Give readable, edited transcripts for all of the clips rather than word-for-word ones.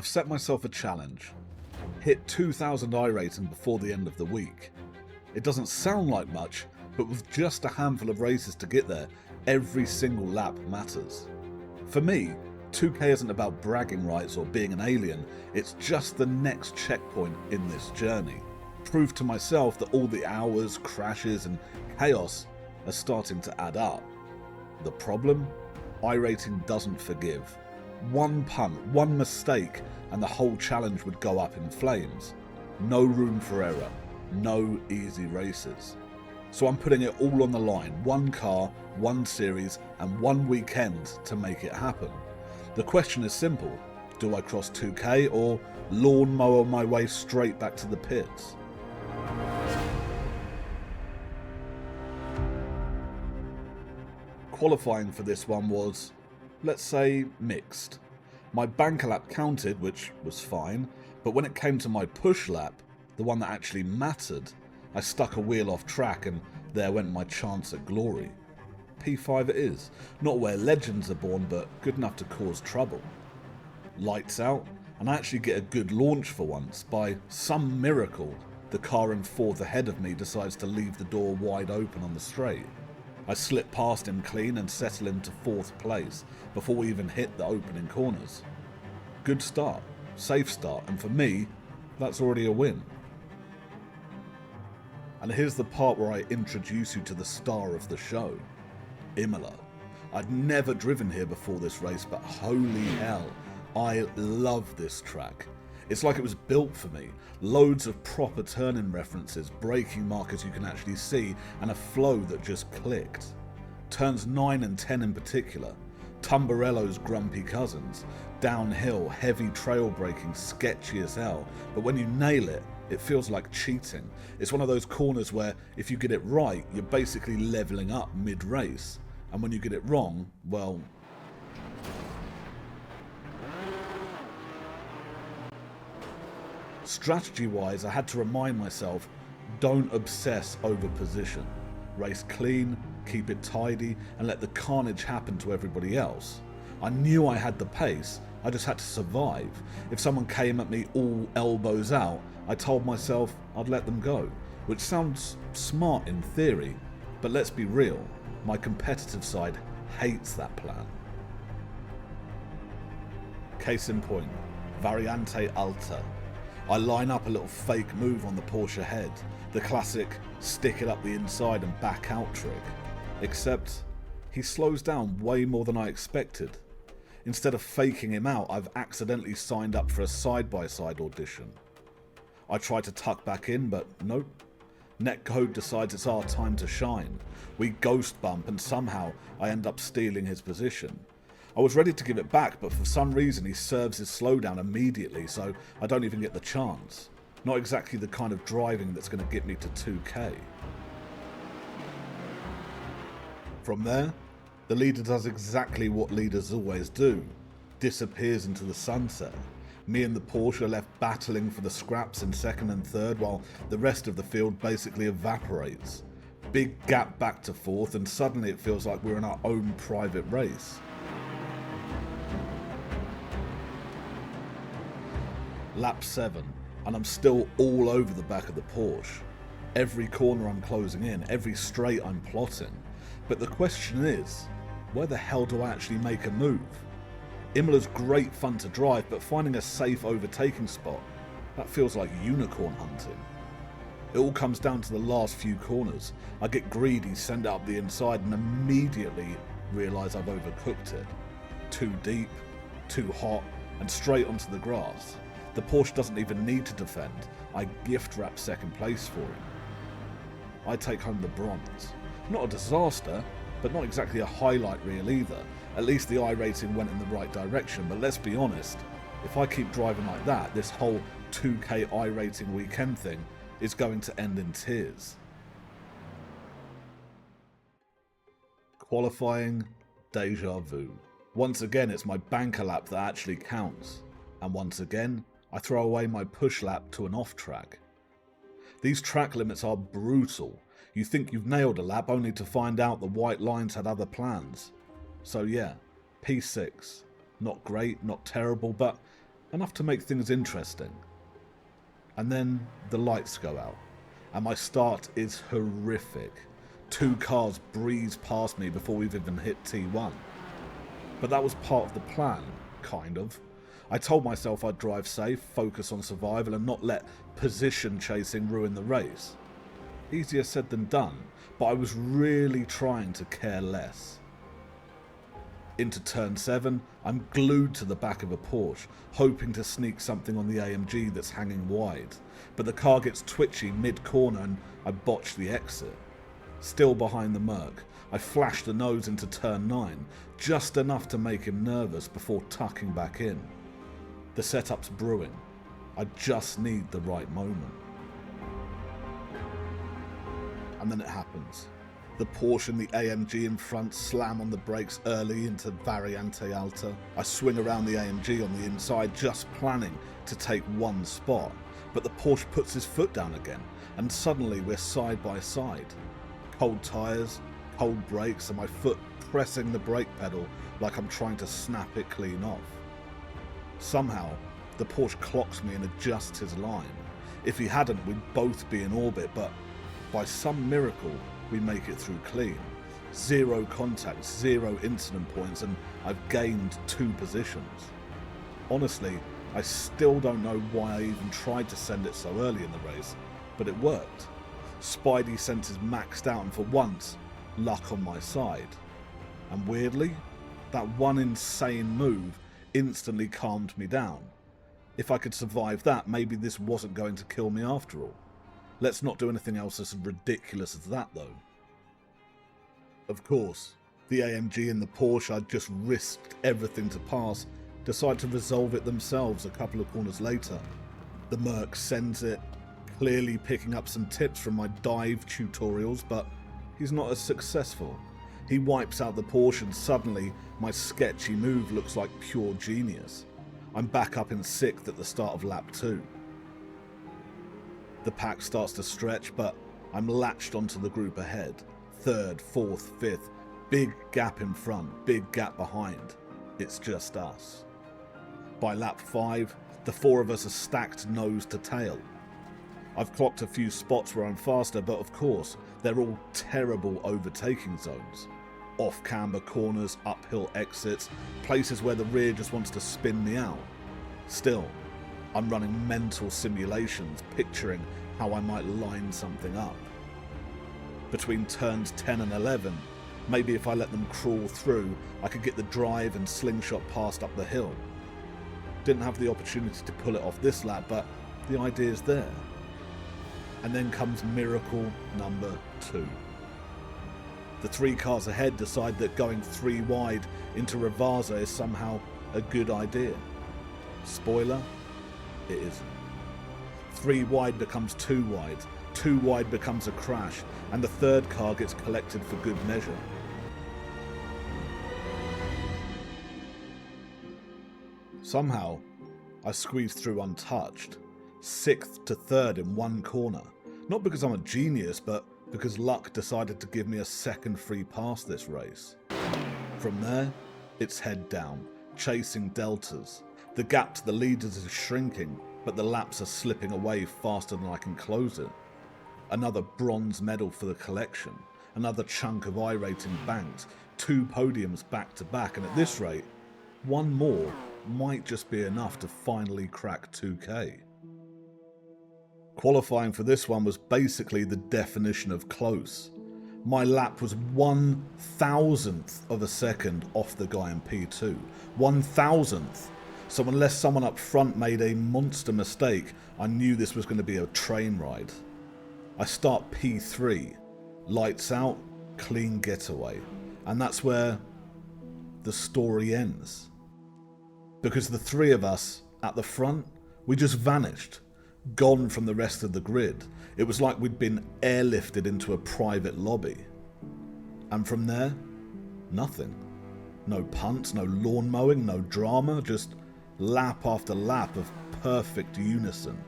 I've set myself a challenge. Hit 2,000 iRating before the end of the week. It doesn't sound like much, but with just a handful of races to get there, every single lap matters. For me, 2K isn't about bragging rights or being an alien, it's just the next checkpoint in this journey. Prove to myself that all the hours, crashes and chaos are starting to add up. The problem? iRating doesn't forgive. One punt, one mistake, and the whole challenge would go up in flames. No room for error, no easy races. So I'm putting it all on the line, one car, one series, and one weekend to make it happen. The question is simple, do I cross 2K or lawnmower my way straight back to the pits? Qualifying for this one was, let's say, mixed. My banker lap counted, which was fine, but when it came to my push lap, the one that actually mattered, I stuck a wheel off track and there went my chance at glory. P5 it is, not where legends are born, but good enough to cause trouble. Lights out, and I actually get a good launch for once. By some miracle, the car in fourth ahead of me decides to leave the door wide open on the straight. I slip past him clean and settle into fourth place before we even hit the opening corners. Good start, safe start, and for me, that's already a win. And here's the part where I introduce you to the star of the show, Imola. I'd never driven here before this race, but holy hell, I love this track. It's like it was built for me. Loads of proper turn-in references, braking markers you can actually see, and a flow that just clicked. Turns 9 and 10 in particular. Tumbarello's grumpy cousins. Downhill, heavy trail braking, sketchy as hell. But when you nail it, it feels like cheating. It's one of those corners where if you get it right, you're basically leveling up mid-race. And when you get it wrong, well... Strategy-wise, I had to remind myself, don't obsess over position. Race clean, keep it tidy, and let the carnage happen to everybody else. I knew I had the pace, I just had to survive. If someone came at me all elbows out, I told myself I'd let them go, which sounds smart in theory, but let's be real, my competitive side hates that plan. Case in point, Variante Alta. I line up a little fake move on the Porsche head, the classic stick it up the inside and back out trick. Except, he slows down way more than I expected. Instead of faking him out, I've accidentally signed up for a side-by-side audition. I try to tuck back in, but nope. Netcode decides it's our time to shine. We ghost bump and somehow I end up stealing his position. I was ready to give it back, but for some reason he serves his slowdown immediately, so I don't even get the chance. Not exactly the kind of driving that's going to get me to 2K. From there, the leader does exactly what leaders always do. Disappears into the sunset. Me and the Porsche are left battling for the scraps in second and third, while the rest of the field basically evaporates. Big gap back to fourth, and suddenly it feels like we're in our own private race. Lap 7, and I'm still all over the back of the Porsche. Every corner I'm closing in, every straight I'm plotting. But the question is, where the hell do I actually make a move? Imola's great fun to drive, but finding a safe overtaking spot, that feels like unicorn hunting. It all comes down to the last few corners. I get greedy, send it up the inside, and immediately realise I've overcooked it. Too deep, too hot, and straight onto the grass. The Porsche doesn't even need to defend. I gift wrap second place for him. I take home the bronze. Not a disaster, but not exactly a highlight reel either. At least the iRating went in the right direction, but let's be honest, if I keep driving like that, this whole 2K iRating weekend thing is going to end in tears. Qualifying, deja vu. Once again, it's my banker lap that actually counts. And once again, I throw away my push lap to an off track. These track limits are brutal. You think you've nailed a lap only to find out the white lines had other plans. So yeah, P6. Not great, not terrible, but enough to make things interesting. And then the lights go out, and my start is horrific. 2 cars breeze past me before we've even hit T1. But that was part of the plan, kind of. I told myself I'd drive safe, focus on survival, and not let position chasing ruin the race. Easier said than done, but I was really trying to care less. Into turn 7, I'm glued to the back of a Porsche, hoping to sneak something on the AMG that's hanging wide, but the car gets twitchy mid-corner and I botch the exit. Still behind the Merc, I flash the nose into turn 9, just enough to make him nervous before tucking back in. The setup's brewing. I just need the right moment. And then it happens. The Porsche and the AMG in front slam on the brakes early into Variante Alta. I swing around the AMG on the inside, just planning to take one spot. But the Porsche puts his foot down again, and suddenly we're side by side. Cold tyres, cold brakes, and my foot pressing the brake pedal like I'm trying to snap it clean off. Somehow, the Porsche clocks me and adjusts his line. If he hadn't, we'd both be in orbit, but by some miracle, we make it through clean. 0 contact, 0 incident points, and I've gained 2 positions. Honestly, I still don't know why I even tried to send it so early in the race, but it worked. Spidey senses maxed out, and for once, luck on my side. And weirdly, that one insane move instantly calmed me down. If I could survive that, maybe this wasn't going to kill me after all. Let's not do anything else as ridiculous as that, though. Of course, the AMG and the Porsche I'd just risked everything to pass decide to resolve it themselves a couple of corners later. The Merc sends it, clearly picking up some tips from my dive tutorials, but he's not as successful. He wipes out the Porsche and suddenly my sketchy move looks like pure genius. I'm back up in 6th at the start of lap 2. The pack starts to stretch, but I'm latched onto the group ahead. 3rd, 4th, 5th. Big gap in front, big gap behind. It's just us. By lap 5, the 4 of us are stacked nose to tail. I've clocked a few spots where I'm faster, but of course, they're all terrible overtaking zones. Off-camber corners, uphill exits, places where the rear just wants to spin me out. Still, I'm running mental simulations, picturing how I might line something up. Between turns 10 and 11, maybe if I let them crawl through, I could get the drive and slingshot past up the hill. Didn't have the opportunity to pull it off this lap, but the idea's there. And then comes miracle number 2. The 3 cars ahead decide that going 3 wide into Rivazza is somehow a good idea. Spoiler, it isn't. 3 wide becomes 2 wide, 2 wide becomes a crash, and the 3rd car gets collected for good measure. Somehow, I squeezed through untouched, 6th to 3rd in one corner. Not because I'm a genius, but because luck decided to give me a second free pass this race. From there, it's head down, chasing deltas. The gap to the leaders is shrinking, but the laps are slipping away faster than I can close it. Another bronze medal for the collection, another chunk of iRating banked, 2 podiums back to back, and at this rate, one more might just be enough to finally crack 2K. Qualifying for this one was basically the definition of close. My lap was 1,000th of a second off the guy in P2. 1,000th! So unless someone up front made a monster mistake, I knew this was going to be a train ride. I start P3, lights out, clean getaway. And that's where the story ends. Because the 3 of us at the front, we just vanished. Gone from the rest of the grid. It was like we'd been airlifted into a private lobby. And from there, nothing. No punts, no lawn mowing, no drama, just lap after lap of perfect unison.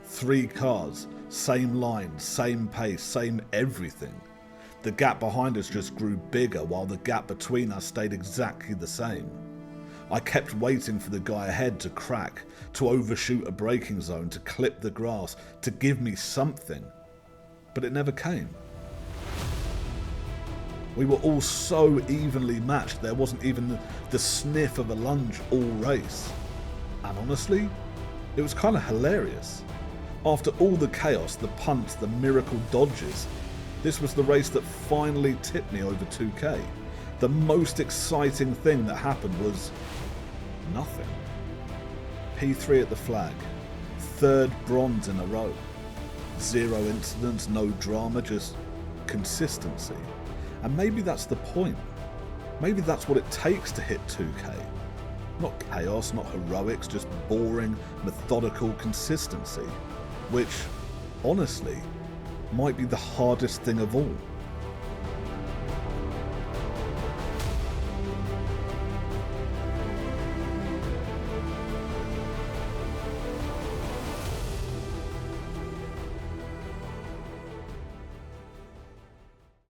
3 cars, same line, same pace, same everything. The gap behind us just grew bigger while the gap between us stayed exactly the same. I kept waiting for the guy ahead to crack, to overshoot a braking zone, to clip the grass, to give me something. But it never came. We were all so evenly matched, there wasn't even the sniff of a lunge all race. And honestly, it was kind of hilarious. After all the chaos, the punts, the miracle dodges, this was the race that finally tipped me over 2K. The most exciting thing that happened was nothing. P3 at the flag, third bronze in a row. 0 incidents, no drama, just consistency. And maybe that's the point. Maybe that's what it takes to hit 2K. Not chaos, not heroics, just boring, methodical consistency. Which, honestly, might be the hardest thing of all.